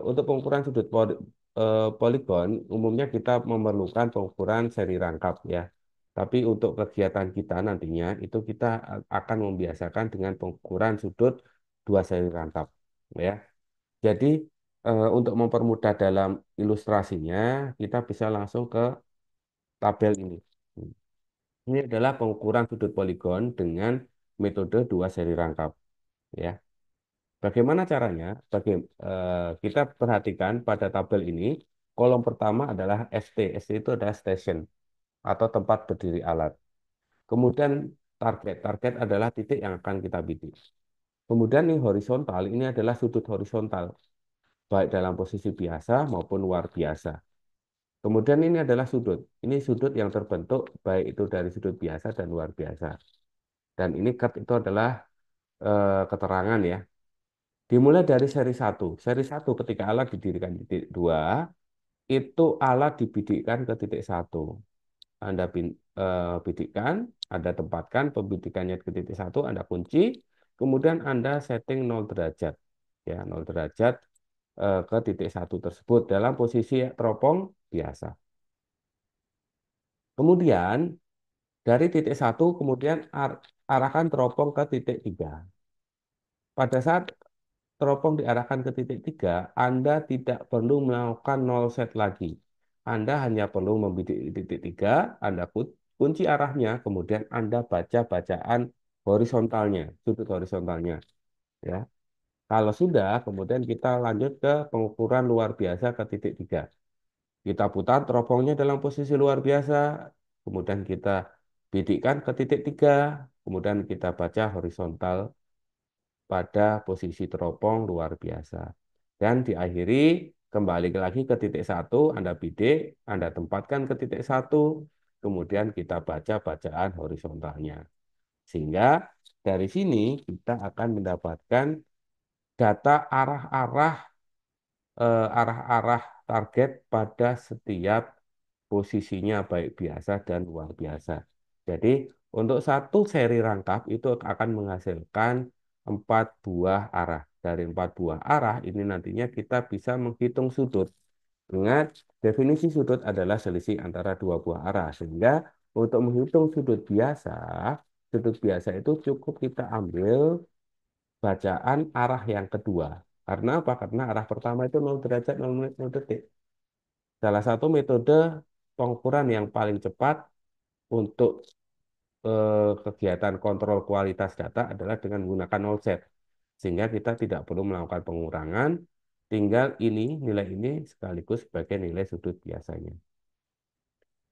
Untuk pengukuran sudut poligon, umumnya kita memerlukan pengukuran seri rangkap ya. Tapi untuk kegiatan kita nantinya itu kita akan membiasakan dengan pengukuran sudut dua seri rangkap ya. Jadi untuk mempermudah dalam ilustrasinya, kita bisa langsung ke tabel ini. Ini adalah pengukuran sudut poligon dengan metode dua seri rangkap. Ya, bagaimana caranya? Kita perhatikan pada tabel ini, kolom pertama adalah ST. ST itu adalah station atau tempat berdiri alat. Kemudian target. Target adalah titik yang akan kita bidik. Kemudian ini horizontal, ini adalah sudut horizontal, baik dalam posisi biasa maupun luar biasa. Kemudian ini adalah sudut. Ini sudut yang terbentuk baik itu dari sudut biasa dan luar biasa. Dan ini cut itu adalah keterangan ya. Dimulai dari seri satu. Seri satu ketika alat didirikan di titik 2, itu alat dibidikkan ke titik satu. Anda bidikkan, Anda tempatkan pembidikannya ke titik satu, Anda kunci, kemudian Anda setting 0 derajat. Ya, 0 derajat ke titik satu tersebut dalam posisi teropong biasa. Kemudian dari titik satu kemudian arahkan teropong ke titik 3. Pada saat teropong diarahkan ke titik 3, Anda tidak perlu melakukan nol set lagi. Anda hanya perlu membidik di titik 3, Anda kunci arahnya, kemudian Anda baca bacaan horizontalnya, sudut horizontalnya. Ya. Kalau sudah, kemudian kita lanjut ke pengukuran luar biasa ke titik 3. Kita putar teropongnya dalam posisi luar biasa, kemudian kita bidikkan ke titik 3, kemudian kita baca horizontal pada posisi teropong luar biasa. Dan diakhiri kembali lagi ke titik satu, Anda bidik, Anda tempatkan ke titik satu, kemudian kita baca bacaan horizontalnya. Sehingga dari sini kita akan mendapatkan data arah-arah target pada setiap posisinya baik biasa dan luar biasa. Jadi untuk satu seri rangkap itu akan menghasilkan 4 buah arah. Dari 4 buah arah ini nantinya kita bisa menghitung sudut. Ingat, definisi sudut adalah selisih antara 2 buah arah. Sehingga untuk menghitung sudut biasa itu cukup kita ambil bacaan arah yang kedua. Karena apa? Karena arah pertama itu 0 derajat 0 menit 0 detik. Salah satu metode pengukuran yang paling cepat untuk kegiatan kontrol kualitas data adalah dengan menggunakan offset. Sehingga kita tidak perlu melakukan pengurangan, tinggal nilai ini sekaligus sebagai nilai sudut biasanya.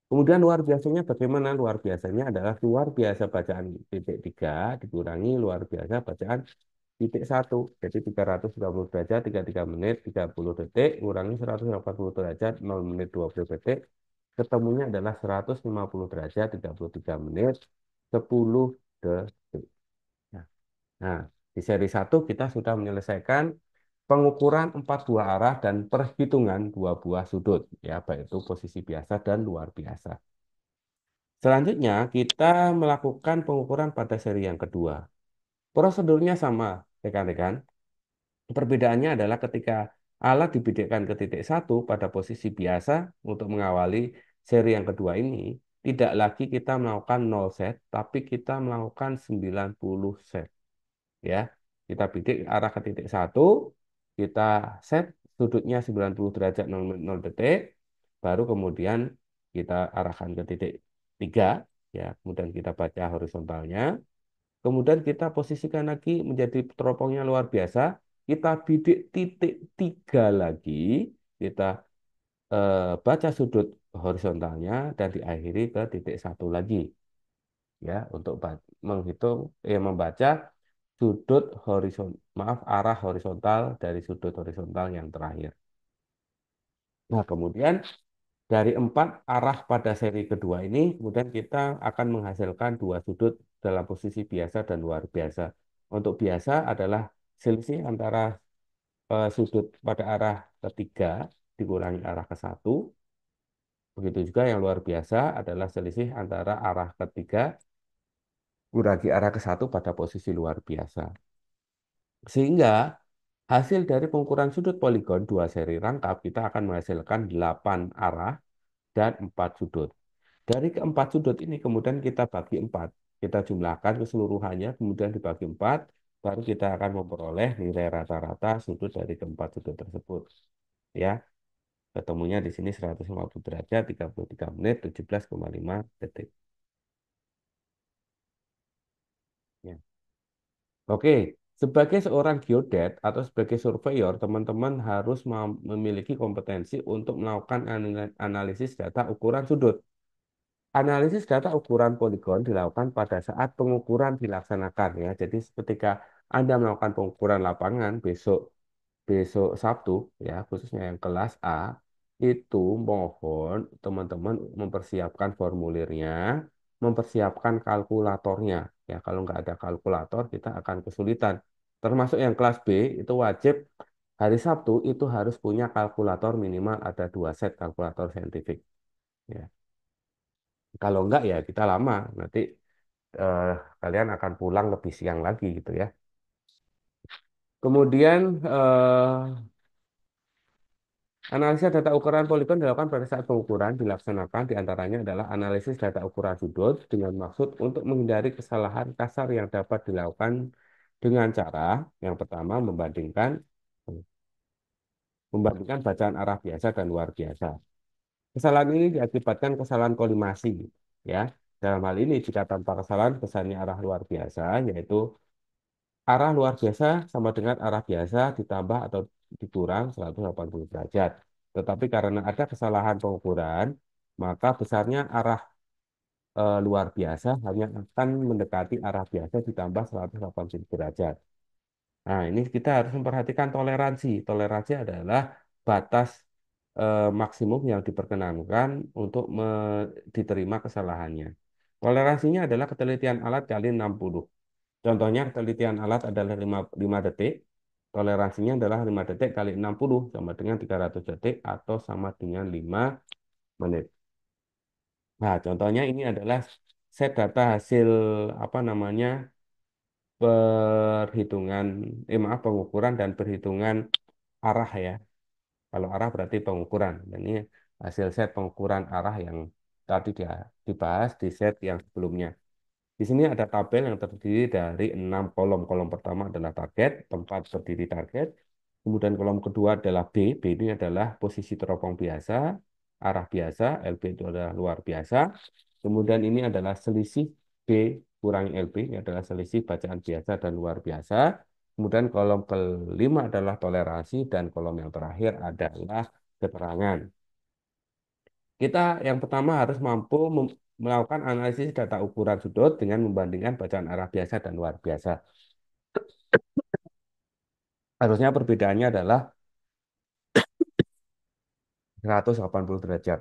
Kemudian luar biasanya bagaimana? Luar biasanya adalah luar biasa bacaan titik 3 dikurangi luar biasa bacaan titik satu. Jadi 330 derajat 33 menit 30 detik kurangi 180 derajat 0 menit 20 detik. Ketemunya adalah 150 derajat 33 menit 10 detik. Nah, nah, di seri satu kita sudah menyelesaikan pengukuran 4 buah arah dan perhitungan 2 buah sudut, ya, baik itu posisi biasa dan luar biasa. Selanjutnya, kita melakukan pengukuran pada seri yang kedua. Prosedurnya sama, rekan-rekan. Perbedaannya adalah ketika alat dibidikkan ke titik satu pada posisi biasa untuk mengawali seri yang kedua ini, tidak lagi kita melakukan 0 set, tapi kita melakukan 90 set. Ya, kita bidik arah ke titik satu, kita set sudutnya 90 derajat 0 detik, baru kemudian kita arahkan ke titik 3, ya, kemudian kita baca horizontalnya. Kemudian kita posisikan lagi menjadi teropongnya luar biasa. Kita bidik titik 3 lagi. Kita baca sudut horizontalnya dan diakhiri ke titik satu lagi. Ya, untuk membaca sudut arah horizontal dari sudut horizontal yang terakhir. Nah, kemudian dari 4 arah pada seri kedua ini, kemudian kita akan menghasilkan 2 sudut dalam posisi biasa dan luar biasa. Untuk biasa adalah selisih antara sudut pada arah ketiga dikurangi arah ke satu. Begitu juga yang luar biasa adalah selisih antara arah ketiga kurangi arah ke satu pada posisi luar biasa. Sehingga hasil dari pengukuran sudut poligon 2 seri rangkap kita akan menghasilkan 8 arah dan 4 sudut. Dari keempat sudut ini kemudian kita bagi 4. Kita jumlahkan keseluruhannya, kemudian dibagi 4, baru kita akan memperoleh nilai rata-rata sudut dari keempat sudut tersebut. Ya, ketemunya di sini 150 derajat, 33 menit, 17,5 detik. Ya. Oke, sebagai seorang geodet atau sebagai surveyor, teman-teman harus memiliki kompetensi untuk melakukan analisis data ukuran sudut. Analisis data ukuran poligon dilakukan pada saat pengukuran dilaksanakan, ya. Jadi ketika Anda melakukan pengukuran lapangan besok besok Sabtu, ya, khususnya yang kelas A, itu mohon teman-teman mempersiapkan formulirnya, mempersiapkan kalkulatornya. Ya, kalau nggak ada kalkulator kita akan kesulitan. Termasuk yang kelas B itu wajib hari Sabtu itu harus punya kalkulator minimal ada 2 set kalkulator saintifik. Ya. Kalau enggak ya kita lama, nanti eh, kalian akan pulang lebih siang lagi gitu ya. Kemudian analisa data ukuran poligon dilakukan pada saat pengukuran dilaksanakan diantaranya adalah analisis data ukuran sudut dengan maksud untuk menghindari kesalahan kasar yang dapat dilakukan dengan cara yang pertama membandingkan bacaan arah biasa dan luar biasa. Kesalahan ini diakibatkan kesalahan kolimasi, ya. Dalam hal ini jika tanpa kesalahan besarnya arah luar biasa yaitu arah luar biasa sama dengan arah biasa ditambah atau dikurang 180 derajat. Tetapi karena ada kesalahan pengukuran, maka besarnya arah luar biasa hanya akan mendekati arah biasa ditambah 180 derajat. Nah, ini kita harus memperhatikan toleransi. Toleransi adalah batas maksimum yang diperkenankan untuk diterima kesalahannya. Toleransinya adalah ketelitian alat kali 60. Contohnya ketelitian alat adalah 5 detik, toleransinya adalah 5 detik kali 60 sama dengan 300 detik atau sama dengan 5 menit. Nah, contohnya ini adalah set data hasil apa namanya perhitungan, maaf pengukuran dan perhitungan arah ya. Kalau arah berarti pengukuran. Dan ini hasil set pengukuran arah yang tadi dia dibahas di set yang sebelumnya. Di sini ada tabel yang terdiri dari 6 kolom. Kolom pertama adalah target, tempat berdiri target. Kemudian kolom kedua adalah B. B ini adalah posisi teropong biasa, arah biasa. LB itu adalah luar biasa. Kemudian ini adalah selisih B kurangi LB. Ini adalah selisih bacaan biasa dan luar biasa. Kemudian kolom kelima adalah toleransi dan kolom yang terakhir adalah keterangan. Kita yang pertama harus mampu melakukan analisis data ukuran sudut dengan membandingkan bacaan arah biasa dan luar biasa. Harusnya perbedaannya adalah 180 derajat.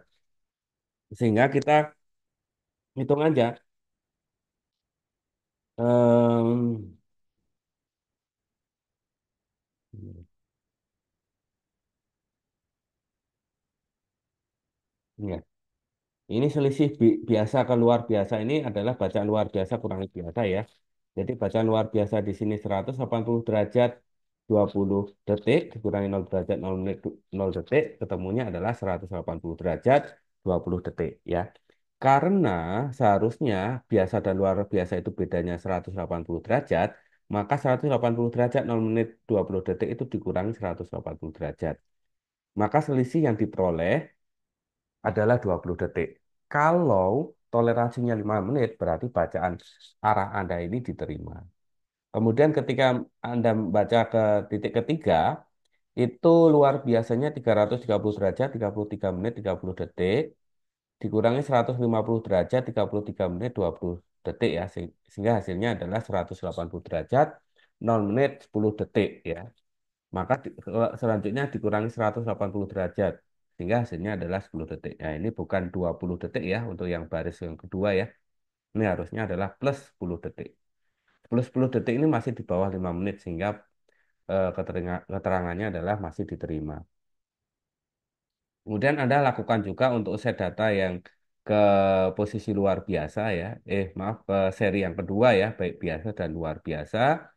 Sehingga kita hitung aja. Em, ya. Ini selisih biasa ke luar biasa ini adalah bacaan luar biasa kurangi biasa ya. Jadi bacaan luar biasa di sini 180 derajat 20 detik dikurangi 0 derajat 0 menit 0 detik ketemunya adalah 180 derajat 20 detik ya. Karena seharusnya biasa dan luar biasa itu bedanya 180 derajat, maka 180 derajat 0 menit 20 detik itu dikurangi 180 derajat. Maka selisih yang diperoleh adalah 20 detik. Kalau toleransinya 5 menit, berarti bacaan arah Anda ini diterima. Kemudian ketika Anda baca ke titik ketiga, itu luar biasanya 330 derajat, 33 menit, 30 detik, dikurangi 150 derajat, 33 menit, 20 detik ya. Sehingga hasilnya adalah 180 derajat, 0 menit, 10 detik ya. Maka selanjutnya dikurangi 180 derajat. Sehingga hasilnya adalah 10 detik. Nah, ini bukan 20 detik ya untuk yang baris yang kedua ya. Ini harusnya adalah plus 10 detik. Plus 10 detik ini masih di bawah 5 menit sehingga keterangannya adalah masih diterima. Kemudian Anda lakukan juga untuk set data yang ke posisi luar biasa ya. Maaf ke seri yang kedua ya, baik biasa dan luar biasa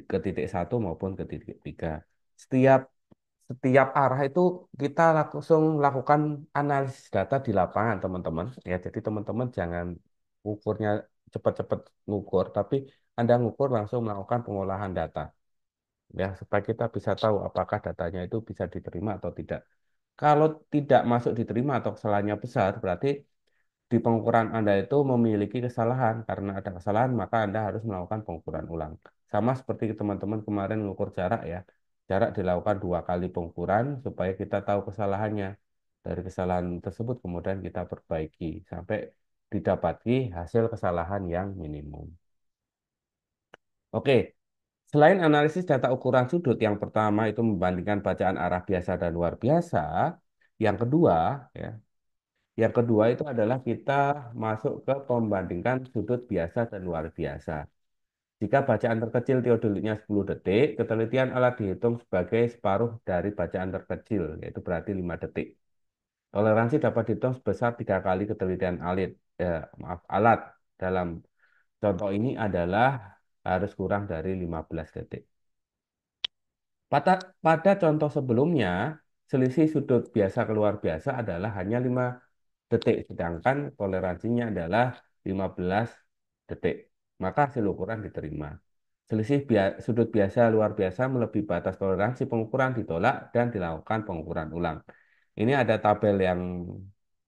ke titik satu maupun ke titik tiga. Setiap setiap arah itu kita langsung lakukan analisis data di lapangan, teman-teman. Ya, jadi teman-teman jangan ukurnya cepat-cepat ngukur, tapi Anda ngukur langsung melakukan pengolahan data. Ya, supaya kita bisa tahu apakah datanya itu bisa diterima atau tidak. Kalau tidak masuk diterima atau kesalahannya besar, berarti di pengukuran Anda itu memiliki kesalahan. Karena ada kesalahan, maka Anda harus melakukan pengukuran ulang. Sama seperti teman-teman kemarin mengukur jarak ya. Jarak dilakukan 2 kali pengukuran supaya kita tahu kesalahannya. Dari kesalahan tersebut kemudian kita perbaiki sampai didapati hasil kesalahan yang minimum. Oke, selain analisis data ukuran sudut, yang pertama itu membandingkan bacaan arah biasa dan luar biasa. Yang kedua, ya, yang kedua itu adalah kita masuk ke pembandingkan sudut biasa dan luar biasa. Jika bacaan terkecil teodoliknya 10 detik, ketelitian alat dihitung sebagai separuh dari bacaan terkecil, yaitu berarti 5 detik. Toleransi dapat dihitung sebesar 3 kali ketelitian alat. Dalam contoh ini adalah harus kurang dari 15 detik. Pada contoh sebelumnya, selisih sudut biasa keluar biasa adalah hanya 5 detik, sedangkan toleransinya adalah 15 detik. Maka hasil ukuran diterima. Selisih sudut biasa luar biasa melebihi batas toleransi pengukuran ditolak dan dilakukan pengukuran ulang. Ini ada tabel yang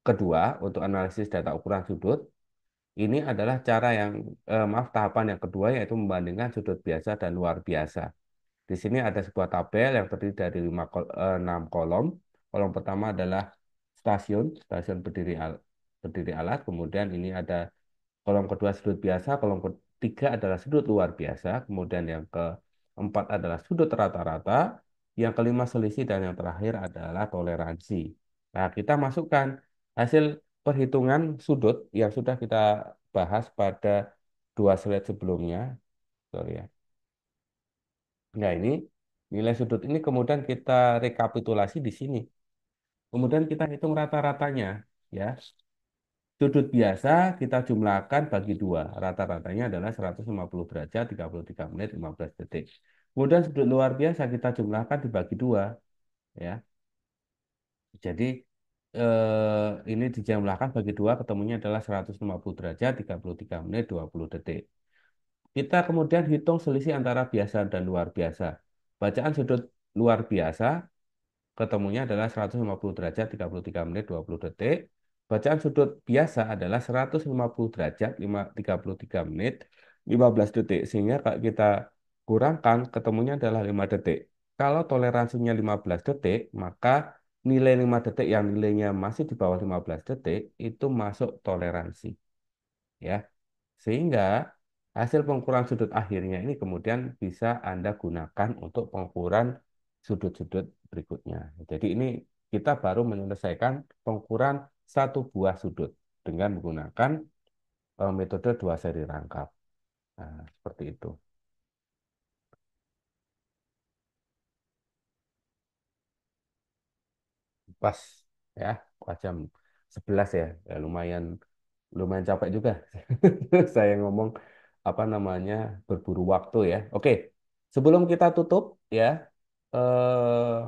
kedua untuk analisis data ukuran sudut. Ini adalah cara yang, maaf, tahapan yang kedua yaitu membandingkan sudut biasa dan luar biasa. Di sini ada sebuah tabel yang terdiri dari 6 kolom. Kolom pertama adalah stasiun berdiri alat. Kemudian ini ada kolom kedua sudut biasa, kolom ketiga adalah sudut luar biasa. Kemudian yang keempat adalah sudut rata-rata. yang kelima selisih, dan yang terakhir adalah toleransi. Nah, kita masukkan hasil perhitungan sudut yang sudah kita bahas pada dua slide sebelumnya. Sorry ya. Nah, ini nilai sudut ini kemudian kita rekapitulasi di sini. Kemudian kita hitung rata-ratanya, ya. Sudut biasa kita jumlahkan bagi dua. Rata-ratanya adalah 150 derajat, 33 menit, 15 detik. Kemudian sudut luar biasa kita jumlahkan dibagi dua, ya. Jadi ini dijumlahkan bagi dua, ketemunya adalah 150 derajat, 33 menit, 20 detik. Kita kemudian hitung selisih antara biasa dan luar biasa. Bacaan sudut luar biasa ketemunya adalah 150 derajat, 33 menit, 20 detik. Bacaan sudut biasa adalah 150 derajat, 33 menit, 15 detik. Sehingga kalau kita kurangkan, ketemunya adalah 5 detik. Kalau toleransinya 15 detik, maka nilai 5 detik yang nilainya masih di bawah 15 detik, itu masuk toleransi. Ya. Sehingga hasil pengukuran sudut akhirnya ini kemudian bisa Anda gunakan untuk pengukuran sudut-sudut berikutnya. Jadi ini kita baru menyelesaikan pengukuran satu buah sudut dengan menggunakan metode dua seri rangkap. Nah, seperti itu. Pas ya, jam 11 ya. Ya lumayan lumayan capek juga. Saya ngomong apa namanya berburu waktu ya. Oke, sebelum kita tutup ya, eh,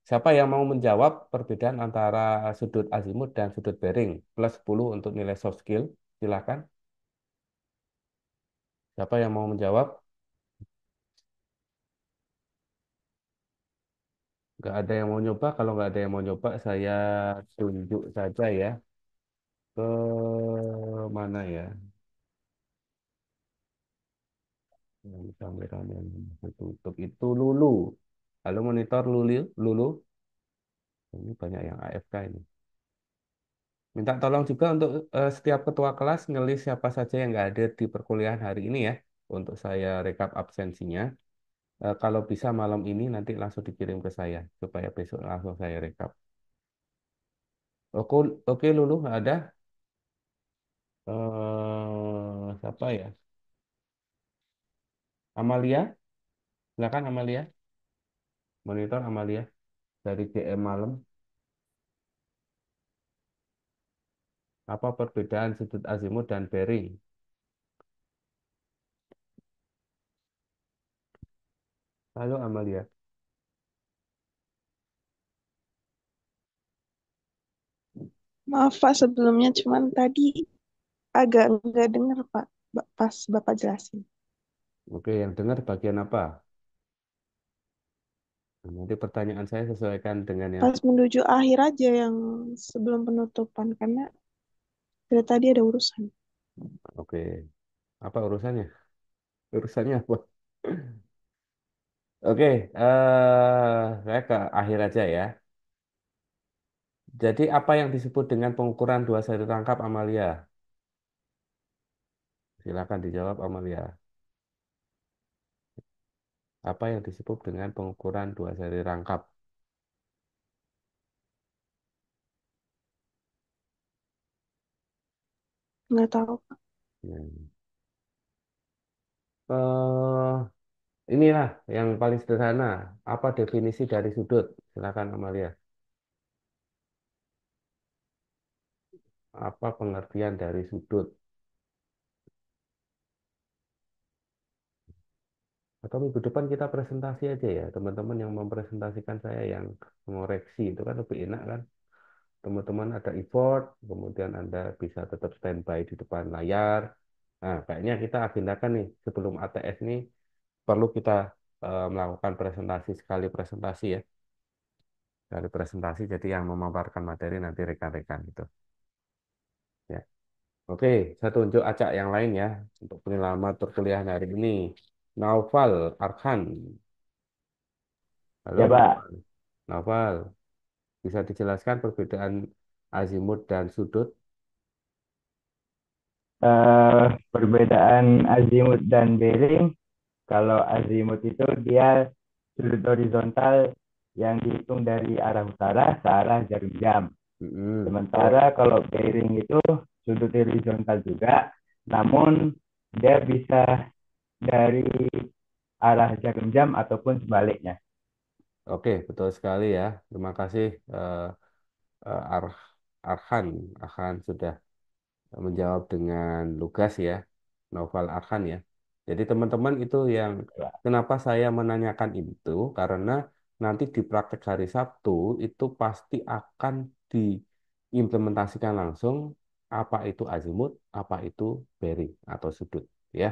siapa yang mau menjawab perbedaan antara sudut azimut dan sudut bearing plus 10 untuk nilai soft skill? Silakan. Siapa yang mau menjawab? Nggak ada yang mau nyoba. Kalau nggak ada yang mau nyoba, saya tunjuk saja ya ke mana ya? Yang kameranya yang tutup itu Lulu. Halo monitor Lulu, Lulu. Ini banyak yang AFK ini. Minta tolong juga untuk setiap ketua kelas ngelis siapa saja yang nggak hadir di perkuliahan hari ini ya. Untuk saya rekap absensinya. Kalau bisa malam ini nanti langsung dikirim ke saya supaya besok langsung saya rekap. Oke, oke Lulu nggak ada. Siapa ya? Amalia, silakan Amalia. Monitor Amalia dari GM Malam. Apa perbedaan sudut azimut dan bearing? Halo Amalia. Maaf Pak sebelumnya, cuman tadi agak nggak dengar Pak, pas Bapak jelasin. Oke, yang dengar bagian apa? Nanti pertanyaan saya sesuaikan dengan yang... Pas menuju akhir aja yang sebelum penutupan, karena dari tadi ada urusan. Oke, apa urusannya? Urusannya apa? Oke, saya ke akhir aja ya. Jadi apa yang disebut dengan pengukuran dua seri rangkap Amalia? Silakan dijawab Amalia. Apa yang disebut dengan pengukuran dua seri rangkap? Nggak tahu Pak. Hmm. Eh, inilah yang paling sederhana. Apa definisi dari sudut? Silakan Amalia. Apa pengertian dari sudut? Atau minggu depan kita presentasi aja ya, teman-teman yang mempresentasikan saya yang mengoreksi itu kan lebih enak kan. Teman-teman ada effort, kemudian Anda bisa tetap standby di depan layar. Nah, kayaknya kita agendakan nih sebelum ATS ini perlu kita melakukan presentasi sekali presentasi ya. Sekali presentasi jadi yang memaparkan materi nanti rekan-rekan gitu. Ya. Oke, saya tunjuk acak yang lain ya untuk penyelamat perkuliahan hari ini. Naufal Arkan. Halo Ya Pak, Naufal. Naufal, bisa dijelaskan perbedaan azimut dan sudut? perbedaan azimut dan bearing, kalau azimut itu dia sudut horizontal yang dihitung dari arah utara ke arah jarum jam. Mm-mm. Sementara kalau bearing itu sudut horizontal juga, namun dia bisa dari arah jarum jam ataupun sebaliknya. Oke, betul sekali ya. Terima kasih eh, Ar- Arhan. Arhan sudah menjawab dengan lugas ya, novel Arhan ya. Jadi teman-teman itu yang kenapa saya menanyakan itu karena nanti di praktek hari Sabtu itu pasti akan diimplementasikan langsung apa itu azimut, apa itu bearing atau sudut ya.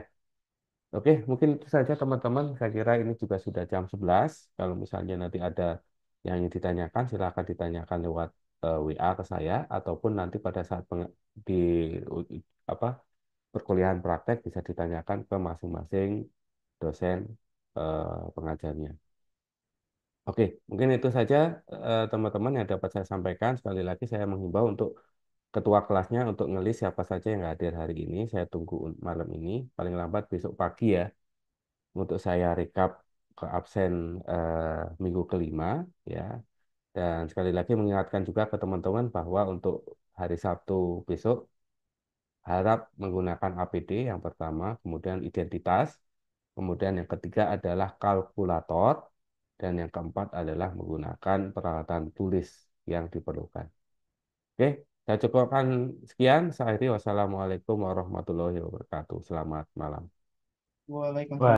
Oke, mungkin itu saja teman-teman. Saya kira ini juga sudah jam 11. Kalau misalnya nanti ada yang ingin ditanyakan, silakan ditanyakan lewat WA ke saya ataupun nanti pada saat di apa perkuliahan praktek bisa ditanyakan ke masing-masing dosen pengajarnya. Oke, mungkin itu saja teman-teman yang dapat saya sampaikan. Sekali lagi saya menghimbau untuk ketua kelasnya untuk ngelis siapa saja yang nggak hadir hari ini. Saya tunggu malam ini, paling lambat besok pagi ya, untuk saya rekap ke absen minggu kelima ya. Dan sekali lagi mengingatkan juga ke teman-teman bahwa untuk hari Sabtu besok harap menggunakan APD yang pertama, kemudian identitas, kemudian yang ketiga adalah kalkulator, dan yang keempat adalah menggunakan peralatan tulis yang diperlukan. Oke, saya cukupkan sekian. Saya akhiri. Wassalamualaikum warahmatullahi wabarakatuh. Selamat malam. Wah,